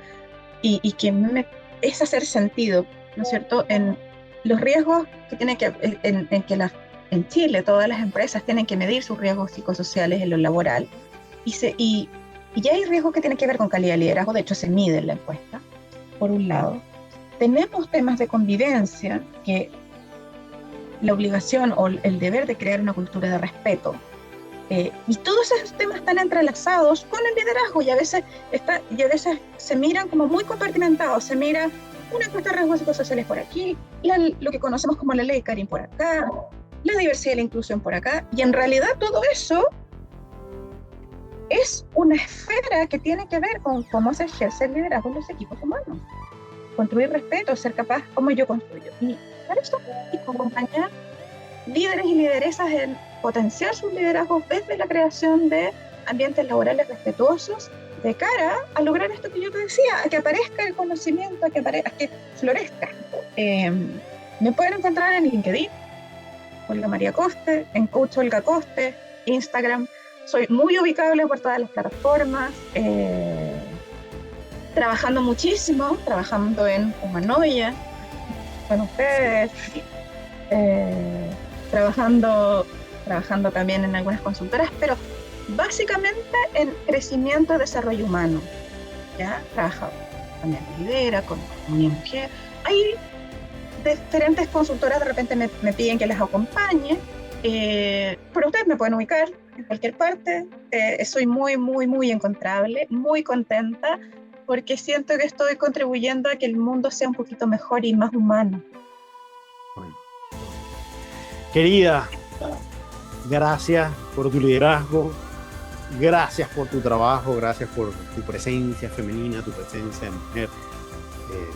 y que es hacer sentido, ¿no es cierto?, en los riesgos que tiene que, en que en Chile todas las empresas tienen que medir sus riesgos psicosociales en lo laboral, y ya hay riesgos que tienen que ver con calidad de liderazgo, de hecho se mide en la encuesta, por un lado. Tenemos temas de convivencia, que la obligación o el deber de crear una cultura de respeto. Y todos esos temas están entrelazados con el liderazgo y a veces se miran como muy compartimentados. Se mira una encuesta de riesgos psicosociales por aquí, lo que conocemos como la ley Karin por acá, la diversidad y la inclusión por acá, y en realidad todo eso es una esfera que tiene que ver con cómo se ejerce el liderazgo en los equipos humanos. Construir respeto, ser capaz, como yo construyo. Y para eso hay que acompañar líderes y lideresas en potenciar sus liderazgos desde la creación de ambientes laborales respetuosos de cara a lograr esto que yo te decía, a que aparezca el conocimiento, a que florezca. Me pueden encontrar en LinkedIn, Olga María Coste, en Coach Olga Coste, Instagram. Soy muy ubicable por todas las plataformas, trabajando muchísimo, trabajando en Humanoia, con ustedes, trabajando también en algunas consultoras, pero básicamente en crecimiento y desarrollo humano. ¿Ya? Trabajo también con Lidera, con Comunidad Mujer. Hay diferentes consultoras, de repente me piden que las acompañe, pero ustedes me pueden ubicar en cualquier parte. Soy muy, muy, muy encontrable, muy contenta, porque siento que estoy contribuyendo a que el mundo sea un poquito mejor y más humano. Querida, gracias por tu liderazgo, gracias por tu trabajo, gracias por tu presencia femenina, tu presencia de mujer,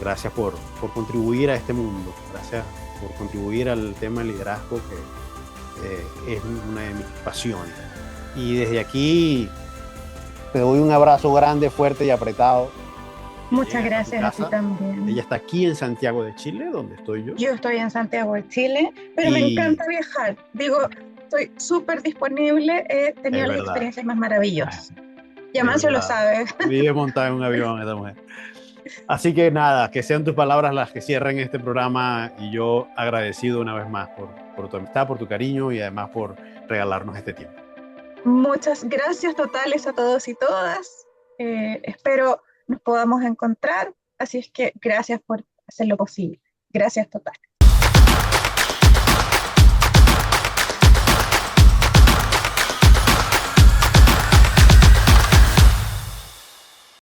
gracias por contribuir a este mundo, gracias por contribuir al tema del liderazgo, que es una de mis pasiones. Y desde aquí te doy un abrazo grande, fuerte y apretado. Muchas gracias a ti también. Ella está aquí en Santiago de Chile, donde estoy yo. Yo estoy en Santiago de Chile, pero me encanta viajar. Digo, estoy súper disponible, he tenido las experiencias más maravillosas. Y Amancio lo sabe. Vive montada en un avión esta mujer. Así que nada, que sean tus palabras las que cierren este programa, y yo agradecido una vez más por tu amistad, por tu cariño y además por regalarnos este tiempo. Muchas gracias totales a todos y todas. Espero nos podamos encontrar, así es que gracias por hacer lo posible. Gracias totales.